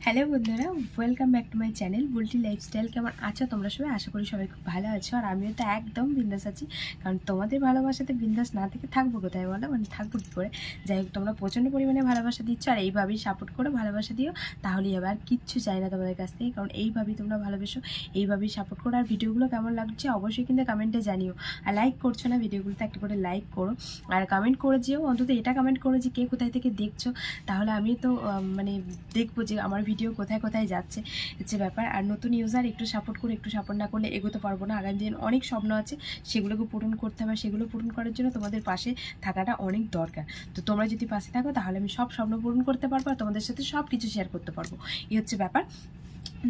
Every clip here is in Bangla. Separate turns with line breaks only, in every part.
হ্যালো বন্ধুরা, welcome back to my channel Bulti lifestyle. কেমন আছো তোমরা সবাই? আশা করি সবাই খুব ভালো আছো। আর আমিও তো একদম বিন্দাস আছি, কারণ তোমাদের ভালোবাসাতে বিন্দাস না থেকে থাকবো কোথায় বলো? মানে থাকবো কী করে? যাই হোক, তোমরা প্রচণ্ড পরিমাণে ভালোবাসা দিচ্ছ, আর এইভাবেই সাপোর্ট করো, ভালোবাসা দিও, তাহলেই হবে। আর কিচ্ছু চাই না তোমাদের কাছ থেকে, কারণ এইভাবেই তোমরা ভালোবেসো, এইভাবেই সাপোর্ট করো। আর ভিডিওগুলো কেমন লাগছে অবশ্যই কিন্তু কমেন্টে জানিও। আর লাইক করছো না ভিডিওগুলোতে, একটা করে লাইক করো, আর কমেন্ট করে যেও, অন্তত এটা কমেন্ট করো যে কে কোথায় থেকে দেখছো, তাহলে আমি তো মানে দেখবো যে আমার ভিডিও কোথায় কোথায় যাচ্ছে, হচ্ছে ব্যাপার। আর নতুন ইউজার একটু সাপোর্ট করে, একটু সাপোর্ট না করলে এগোতে পারবো না। আগামী দিন অনেক স্বপ্ন আছে, সেগুলোকে পূরণ করতে হবে। সেগুলো পূরণ করার জন্য তোমাদের পাশে থাকাটা অনেক দরকার। তো তোমরা যদি পাশে থাকো, তাহলে আমি সব স্বপ্ন পূরণ করতে পারবো, আর তোমাদের সাথে সব কিছু শেয়ার করতে পারবো। এই হচ্ছে ব্যাপার।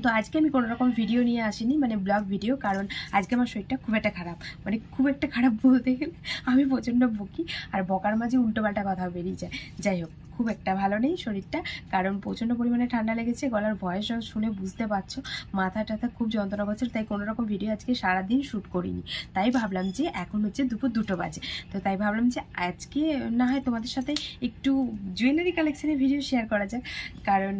তো আজকে আমি কোনো রকম ভিডিও নিয়ে আসিনি, মানে ব্লগ ভিডিও, কারণ আজকে আমার শরীরটা খুব একটা খারাপ, মানে খুব একটা খারাপ বলতে গেলে আমি প্রচণ্ড বকি, আর বকার মাঝে উল্টোপাল্টা কথা বেরিয়ে যায়। যাই হোক, খুব একটা ভালো নেই শরীরটা, কারণ প্রচণ্ড পরিমাণে ঠান্ডা লেগেছে, গলার ভয়েস শুনে বুঝতে পারছো, মাথা টাথা খুব যন্ত্রণা করছে। তাই কোনো রকম ভিডিও আজকে সারাদিন শ্যুট করিনি। তাই ভাবলাম যে এখন হচ্ছে দুপুর 2টো বাজে, তো তাই ভাবলাম যে আজকে না হয় তোমাদের সাথে একটু জুয়েলারি কালেকশানের ভিডিও শেয়ার করা যায়, কারণ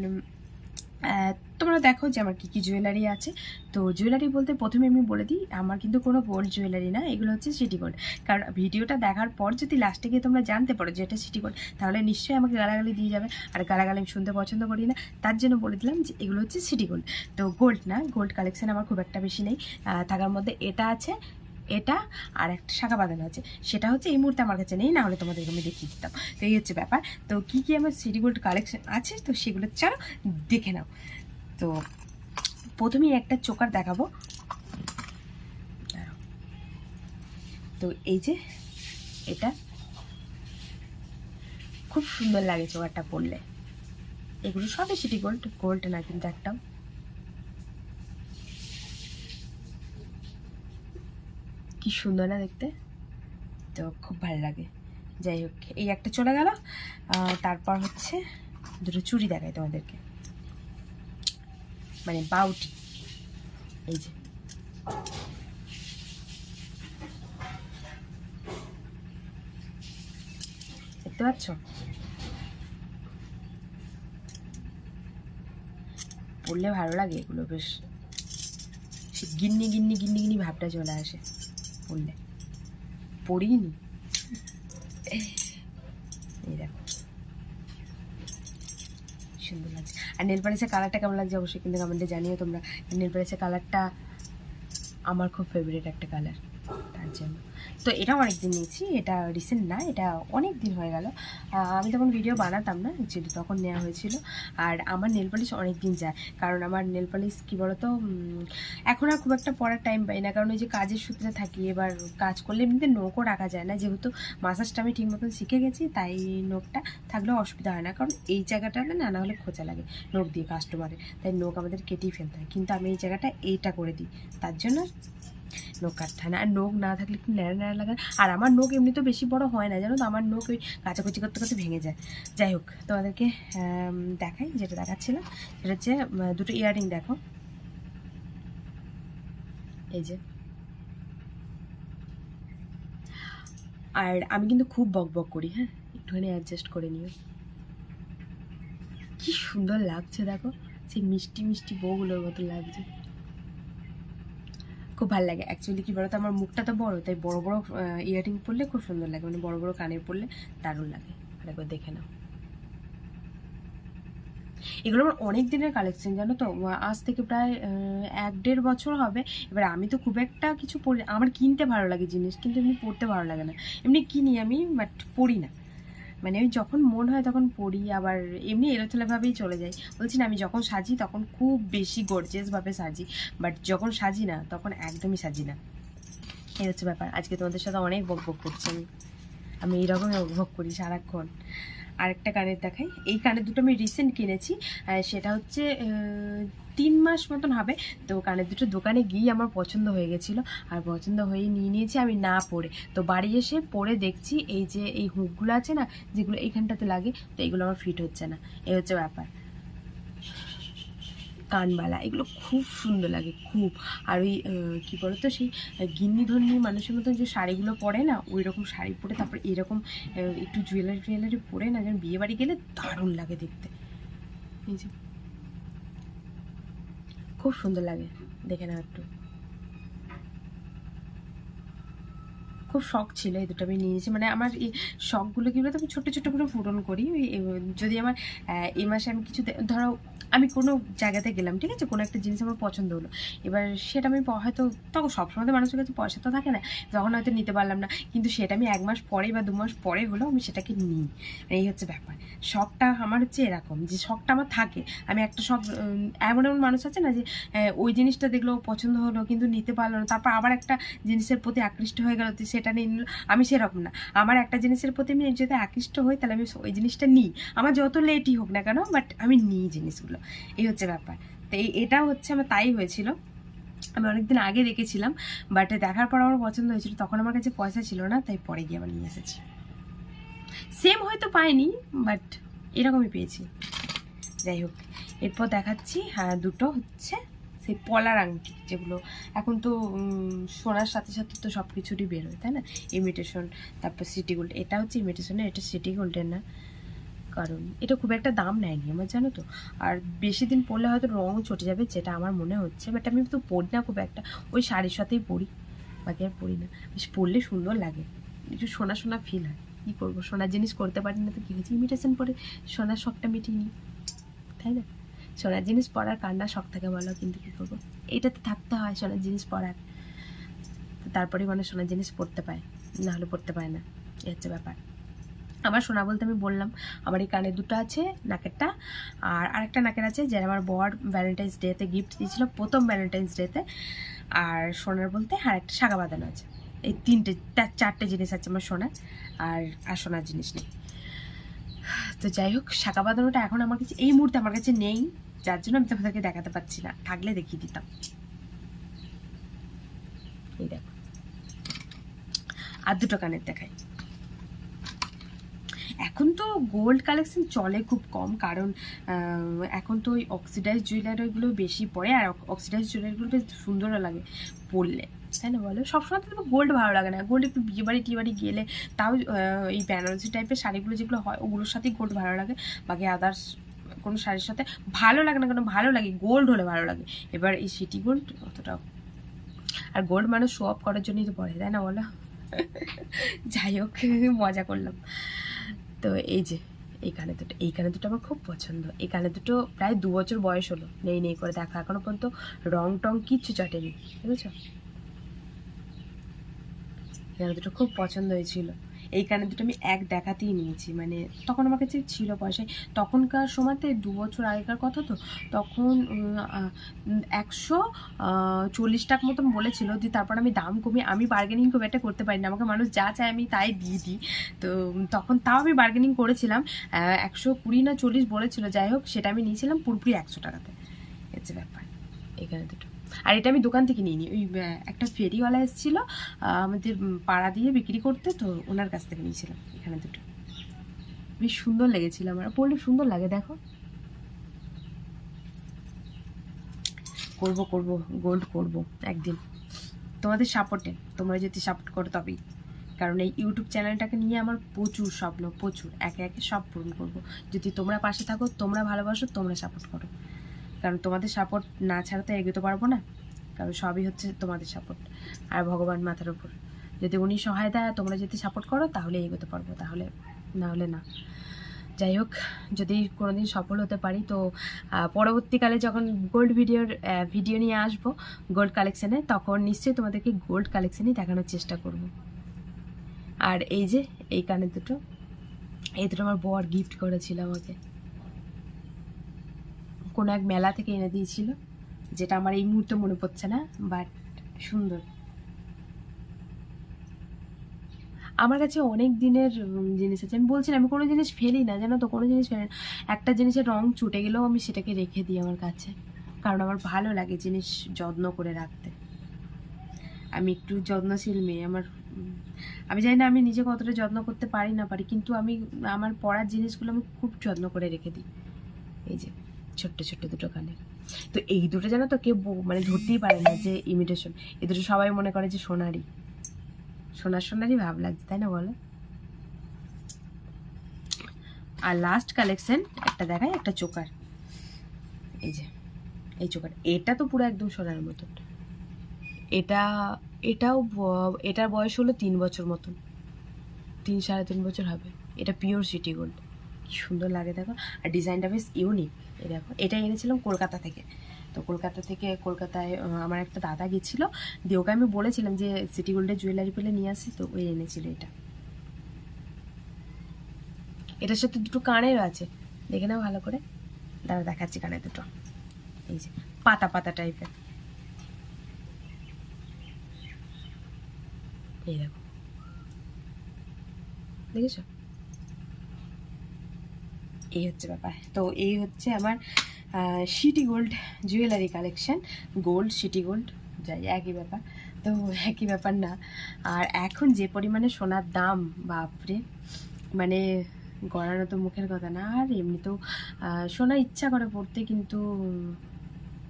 তোমরা দেখো যে আমার কী কী জুয়েলারি আছে। তো জুয়েলারি বলতে প্রথমে আমি বলে দিই, আমার কিন্তু কোনো গোল্ড জুয়েলারি না, এগুলো হচ্ছে সিটি গোল্ড। কারণ ভিডিওটা দেখার পর যদি লাস্টে গিয়ে তোমরা জানতে পারো যে এটা সিটি গোল্ড, তাহলে নিশ্চয়ই আমাকে গালাগালি দিয়ে যাবে, আর গালাগালি আমি শুনতে পছন্দ করি না। তার জন্য বলে দিলাম যে এগুলো হচ্ছে সিটি গোল্ড। তো গোল্ড না, গোল্ড কালেকশান আমার খুব একটা বেশি নেই। থাকার মধ্যে এটা আছে, এটা, আর একটা শাখা বাঁধানো আছে, সেটা হচ্ছে এই মুহূর্তে আমার কাছে নেই, না হলে তোমাদেরকে আমি দেখিয়ে দিতাম। তো এই হচ্ছে ব্যাপার। তো কী কী আমার সিটি গোল্ড কালেকশান আছে, তো সেগুলো চলো দেখে নাও। তো প্রথমেই একটা চোকার দেখাবো। তো এই যে এটা খুব সুন্দর লাগে চোকারটা পরলে। এগুলো সবই সিটি গোল্ড, গোল্ড না কিন্তু একটাও। কি সুন্দর না দেখতে, তো খুব ভালো লাগে। যাই হোক, এই একটা চলে গেল। তারপর হচ্ছে দুটো চুড়ি দেখাই তোমাদেরকে, মানে বাউটি। এই যে দেখতে পাচ্ছ, পরলে ভালো লাগে এগুলো, বেশ গিন্নি গিন্নি গিন্নি গিন্নি ভাবটা চলে আসে পরলে। পরিনি, এই দেখো সুন্দর লাগছে। আর নেল পালিশের কালারটা কেমন লাগছে অবশ্যই কিন্তু কমেন্টে জানিও তোমরা। নেল পালিশের কালারটা আমার খুব ফেভারিট একটা কালার, তার জন্য। তো এটাও অনেক দিন নিয়েছি, এটা রিসেন্ট না, এটা অনেক দিন হয়ে গেল। আমি তখন ভিডিও বানাতাম না অ্যাকচুয়ালি, তখন নেওয়া হয়েছিল। আর আমার নেল পালিশ অনেক দিন যায়, কারণ আমার নেল পালিশ কী বলতো, এখন আর খুব একটা পড়ার টাইম পাই না, কারণ ওই যে কাজের সূত্রে থাকি। এবার কাজ করলে এমনিতে নোকও রাখা যায় না, যেহেতু মাসাজটা আমি ঠিক মতন শিখে গেছি, তাই নোকটা থাকলেও অসুবিধা হয় না, কারণ এই জায়গাটাতে না হলে খোঁচা লাগে নোক দিয়ে কাস্টমারের, তাই নোক আমাদের কেটেই ফেলতে হয়। কিন্তু আমি এই জায়গাটা এইটা করে দিই, তার জন্য নোক কাটতে হয় না। আর নোক না থাকলে একটু ন্যাড়া ন্যাড়া লাগে। আর আমার নোক এমনি তো বেশি বড় হয় না, জানো তো, আমার নোক ওই কাচাকুচি করতে করতে ভেঙে যায়। যাই হোক, তোমাদেরকে দেখাই যেটা দেখাচ্ছিলাম, সেটা হচ্ছে দুটো ইয়াররিং দেখো, এই যে। আর আমি কিন্তু খুব বক বক করি, হ্যাঁ, একটুখানি অ্যাডজাস্ট করে নিও। কি সুন্দর লাগছে দেখো, সেই মিষ্টি মিষ্টি বউগুলোর মতো লাগছে, খুব ভালো লাগে। অ্যাকচুয়ালি কী বলতো, আমার মুখটা তো বড়, তাই বড় বড় ইয়াররিং পরলে খুব সুন্দর লাগে, মানে বড় বড় কানের পরলে দারুণ লাগে। আর একবার দেখে নাও, এগুলো আমার অনেক দিনের কালেকশন, জানো তো, আজ থেকে প্রায় 1-1.5 বছর হবে। এবার আমি তো খুব একটা কিছু পরি, আমার কিনতে ভালো লাগে জিনিস, কিন্তু এমনি পরতে ভালো লাগে না। এমনি কিনি আমি, বাট পরি না, মানে ওই যখন মন হয় তখন পরি, আবার এমনি এলোথেলোভাবেই চলে যাই। বলছি না, আমি যখন সাজি তখন খুব বেশি গর্জিয়াসভাবে সাজি, বাট যখন সাজি না তখন একদমই সাজি না। এই হচ্ছে ব্যাপার। আজকে তোমাদের সাথে অনেক বক বক করছি আমি এইরকমই উপভোগ করি সারাক্ষণ। আরেকটা কানের দেখাই, এই কানের দুটো আমি রিসেন্ট কিনেছি, সেটা হচ্ছে 3 মাস মতন হবে। তো কানের দুটো দোকানে গিয়ে আমার পছন্দ হয়ে গেছিলো, আর পছন্দ হয়ে নিয়ে নিয়েছি আমি না পরে। তো বাড়ি এসে পরে দেখছি এই যে এই হুকগুলো আছে না, যেগুলো এইখানটাতে লাগে, তো এগুলো আমার ফিট হচ্ছে না। এই হচ্ছে ব্যাপার। কানবালা এগুলো খুব সুন্দর লাগে খুব। আর ওই কী বলতো, সেই গিন্নি ধর্মী মানুষের মতন যে শাড়িগুলো পরে না, ওই রকম শাড়ি পরে তারপর এরকম একটু জুয়েলারি টুয়েলারি পরে না, যেন বিয়ে বাড়ি গেলে দারুণ লাগে দেখতে। এই যে খুব সুন্দর লাগে, দেখে নাও একটু। খুব শখ ছিল এই দুটো আমি নিয়েছি, মানে আমার এই শখগুলো কী বলতো আমি ছোটো ছোটো করে পূরণ করি। যদি আমার এই মাসে আমি কিছু ধরো আমি কোনো জায়গাতে গেলাম, ঠিক আছে, কোনো একটা জিনিস আমার পছন্দ হলো, এবার সেটা আমি হয়তো তখন সবসময় তো মানুষের কাছে পয়সা তো থাকে না, তখন হয়তো নিতে পারলাম না, কিন্তু সেটা আমি 1 মাস পরে বা 2 মাস পরে হলেও আমি সেটাকে নিই। এই হচ্ছে ব্যাপার। শখটা আমার হচ্ছে এরকম যে শখটা আমার থাকে। আমি একটা শখ, এমন এমন মানুষ আছে না যে ওই জিনিসটা দেখলো পছন্দ হলো কিন্তু নিতে পারলো না, তারপর আবার একটা জিনিসের প্রতি আকৃষ্ট হয়ে গেল, সেটা নিয়ে নিল। আমি সেরকম না, আমার একটা জিনিসের প্রতি আমি যদি আকৃষ্ট হই তাহলে আমি ওই জিনিসটা নিই, আমার যত লেটই হোক না কেন, বাট আমি নিই জিনিসগুলো। এই হচ্ছে ব্যাপার। তো এটা হচ্ছে আমার তাই হয়েছিল। আমি অনেকদিন আগে দেখেছিলাম, বাট দেখার পর আমার পছন্দ হয়েছিল, তখন আমার কাছে পয়সা ছিল না, তাই পরে গিয়ে আবার নিয়ে এসেছি। সেম হয়তো পাইনি, বাট এরকমই পেয়েছি। যাই হোক, এরপর দেখাচ্ছি দুটো হচ্ছে সেই পলার আংটি, যেগুলো এখন তো সোনার সাথে সাথে তো সব কিছুরই বেরোয়, তাই না? ইমিটেশন, তারপর সিটি গোল্ড। এটা হচ্ছে ইমিটেশনের, এটা সিটি গোল্ডের না, কারণ এটা খুব একটা দাম নেয়নি আমার, জানো তো। আর বেশি দিন পরলে হয়তো রঙও চটে যাবে, যেটা আমার মনে হচ্ছে, বাট আমি তো পরি না খুব একটা, ওই শাড়ির সাথেই পরি, বাকি আর পরি না। বেশ পরলে সুন্দর লাগে, একটু সোনা সোনা ফিল হয়। কী করবো, সোনার জিনিস করতে পারি না তো কী হয়েছে, ইমিটেশন পরে সোনার শখটা মিটিয়ে নিই, তাই না? সোনার জিনিস পরার কান্না শখ থাকে বলো, কিন্তু কী করবো, এইটাতে থাকতে হয় সোনার জিনিস পরার, তারপরে মানুষ সোনার জিনিস পরতে পায়, নাহলে পরতে পায় না। এই হচ্ছে ব্যাপার। আমার সোনা বলতে আমি বললাম, আমার এই কানের দুটো আছে, নাকেরটা, আর আরেকটা নাকের আছে, যেটা আমার বর ভ্যালেন্টাইন্স ডেতে গিফট দিয়েছিল, প্রথম ভ্যালেন্টাইন্স ডেতে। আর সোনার বলতে আর একটা শাখা বাঁধানো আছে। এই 4টে জিনিস আছে আমার সোনার, আর সোনার জিনিস নেই। তো যাই হোক, শাখা বাঁধানোটা এখন আমার কাছে এই মুহূর্তে আমার কাছে নেই, যার জন্য আমি তোমাদেরকে দেখাতে পারছি না, থাকলে দেখিয়ে দিতাম। এই দেখো, আর দুটো কানের দেখাই। এখন তো গোল্ড কালেকশন চলে খুব কম, কারণ এখন তো ওই অক্সিডাইজ জুয়েলারিগুলো বেশি পড়ে, আর অক্সিডাইজ জুয়েলারিগুলো বেশ সুন্দরও লাগে পরলে, তাই না বলো? সবসময় তো গোল্ড ভালো লাগে না, গোল্ড একটু বিয়েবাড়ি টিয়েবাড়ি গেলে তাও এই বেনারসি টাইপের শাড়িগুলো যেগুলো হয় ওগুলোর সাথেই গোল্ড ভালো লাগে, বাকি আদার্স কোনো শাড়ির সাথে ভালো লাগে না, কেন ভালো লাগে গোল্ড হলে ভালো লাগে। এবার এই সিটি গোল্ড অতটাও, আর গোল্ড মানুষ শো অফ করার জন্যই তো পড়ে, তাই না বলো? যাই হোক, মজা করলাম। তো এই যে এই কানে দুটো আমার খুব পছন্দ। এই কানে দুটো প্রায় 2 বছর বয়স হলো, নেই নেই করে দেখা, এখনো পর্যন্ত রং টং কিচ্ছু চটেনি, বুঝেছো? এই কানে দুটো খুব পছন্দ হয়েছিল। এই কানে দুটো আমি এক দেখাতেই নিয়েছি, মানে তখন আমার কাছে ছিল পয়সায়, তখনকার সময়তে 2 বছর আগেকার কথা তো, তখন 140 টাকা মতন বলেছিল, দিয়ে তারপর আমি দাম কমিয়ে, আমি বার্গেনিং খুব একটা করতে পারি না, আমাকে মানুষ যা চায় আমি তাই দিয়ে দিই, তো তখন তাও আমি বার্গেনিং করেছিলাম, 120 না 40 বলেছিল, যাই হোক সেটা আমি নিয়েছিলাম পুরোপুরি 100 টাকাতে। হচ্ছে ব্যাপার এখানে দুটো। আর এটা আমি দোকান থেকে নিইনি, ওই একটা ফেরিওয়ালা এসেছিলো আমাদের পাড়া দিয়ে বিক্রি করতে, তো ওনার কাছ থেকে নিয়েছিলাম এখানে দুটো। বেশ সুন্দর লেগেছিল আমার, পরলে সুন্দর লাগে, দেখো। করব গোল্ড করব একদিন, তোমাদের সাপোর্টে, তোমরা যদি সাপোর্ট করো তবেই, কারণ এই ইউটিউব চ্যানেলটাকে নিয়ে আমার প্রচুর স্বপ্ন, প্রচুর, একে একে সব পূরণ করব, যদি তোমরা পাশে থাকো, তোমরা ভালোবাসো, তোমরা সাপোর্ট করো, কারণ তোমাদের সাপোর্ট না ছাড়া তো এগোতে পারবো না, কারণ সবই হচ্ছে তোমাদের সাপোর্ট, আর ভগবান মাথার উপর, যদি উনি সহায় দেয়, তোমরা যদি সাপোর্ট করো তাহলে এগোতে পারবো, তাহলে না হলে না। যাই হোক, যদি কোনোদিন সফল হতে পারি তো পরবর্তীকালে যখন গোল্ড ভিডিও নিয়ে আসবো গোল্ড কালেকশানে, তখন নিশ্চয়ই তোমাদেরকে গোল্ড কালেকশানই দেখানোর চেষ্টা করব। আর এই যে এই কানের দুটো, এই দুটো আমার বর গিফট করেছিল আমাকে, কোনো এক মেলা থেকে এনে দিয়েছিল, যেটা আমার এই মুহূর্তে মনে পড়ছে না, বাট সুন্দর। আমার কাছে অনেক দিনের জিনিস আছে, আমি বলছি না আমি কোনো জিনিস ফেলি না, জানো তো, কোনো জিনিস ফেলি না, একটা জিনিসের রং চুটে গেলেও আমি সেটাকে রেখে দিই আমার কাছে, কারণ আমার ভালো লাগে জিনিস যত্ন করে রাখতে, আমি একটু যত্নশীল মেয়ে। আমি জানি না আমি নিজে কতটা যত্ন করতে পারি না পারি, কিন্তু আমি আমার পড়ার জিনিসগুলো আমি খুব যত্ন করে রেখে দিই। এই যে ছোট্ট ছোট্ট দুটো কানে, তো এই দুটো জানো তো কেউ মানে ধরতেই পারে না যে ইমিটেশন, এই দুটো সবাই মনে করে যে সোনারই, সোনারই ভাব লাগছে, তাই না বলো? আর লাস্ট কালেকশন একটা দেখাই, একটা চোকার, এই যে এই চোকার, এটা তো পুরো একদম সোনার মতন। এটার বয়স হলো 3 বছর মতন, 3 সাড়ে 3 বছর হবে। এটা পিওর সিটি গোল্ড, কি সুন্দর লাগে দেখো। আর ডিজাইনটা বেশ ইউনিক। এই দেখো, এটা এনেছিলাম কলকাতা থেকে। তো কলকাতায় আমার একটা দাদা গেছিলো, দিয়ে ওকে আমি বলেছিলাম যে সিটি গোল্ডের জুয়েলারি পেলে নিয়ে আসি, তো ওই এনেছিল এটা। এটার সাথে দুটো কানের আছে, দেখে নাও ভালো করে। দাঁড়া দেখাচ্ছি কানের দুটো। এই যে পাতা পাতা টাইপের, এই দেখো, দেখেছো? এই হচ্ছে ব্যাপার। তো এই হচ্ছে আমার city gold jewellery collection. Gold city gold যাই একই ব্যাপার, তো একই ব্যাপার না। আর এখন যে পরিমাণে সোনার দাম, বাপরে, মানে গড়ানো তো মুখের কথা না। আর এমনিতেও সোনা ইচ্ছা করে পড়তে, কিন্তু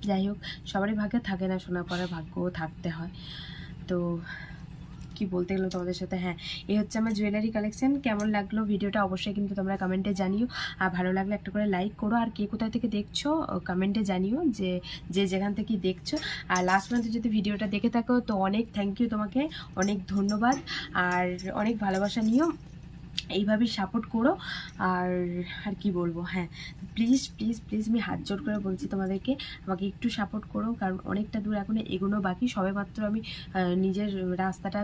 যাই হোক, সবারই ভাগ্যে থাকে না, সোনা পরার ভাগ্যও থাকতে হয়। তো কি বলতে গেলাম তোমাদের সাথে, হ্যাঁ, এই হচ্ছে আমার জুয়েলারি কালেকশন। কেমন লাগলো ভিডিওটা অবশ্যই কিন্তু তোমরা কমেন্টে জানিও। আর ভালো লাগলে একটা করে লাইক করো। আর কে কোথায় থেকে দেখছো কমেন্টে জানিও, যে যেখান থেকে দেখছো। আর লাস্ট পর্যন্ত যদি ভিডিওটা দেখে থাকো তো অনেক থ্যাংক ইউ তোমাকে, অনেক ধন্যবাদ। আর অনেক ভালোবাসা নিও, এইভাবেই সাপোর্ট করো। আর আর কি বলবো, হ্যাঁ, প্লিজ প্লিজ প্লিজ আমি হাত জোর করে বলছি তোমাদেরকে, আমাকে একটু সাপোর্ট করো, কারণ অনেকটা দূর এখনো এগোনো বাকি। সবেমাত্র আমি নিজের রাস্তাটা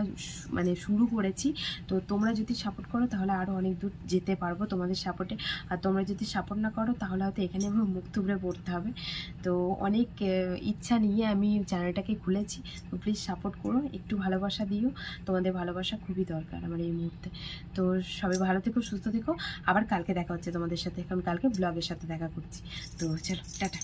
মানে শুরু করেছি। তো তোমরা যদি সাপোর্ট করো তাহলে আরও অনেক দূর যেতে পারবো তোমাদের সাপোর্টে। আর তোমরা যদি সাপোর্ট না করো তাহলে হয়তো এখানে আমার মুখ থুবড়ে পড়তে হবে। তো অনেক ইচ্ছা নিয়ে আমি চ্যানেলটাকে খুলেছি। তো প্লিজ সাপোর্ট করো, একটু ভালোবাসা দিও, তোমাদের ভালোবাসা খুবই দরকার আমার এই মুহূর্তে। তো সবাই ভালো থেকো, সুস্থ থেকো। আবার কালকে দেখা হচ্ছে তোমাদের সাথে, কারণ কালকে ব্লগের সাথে দেখা করছি। তো চলো, টাটা।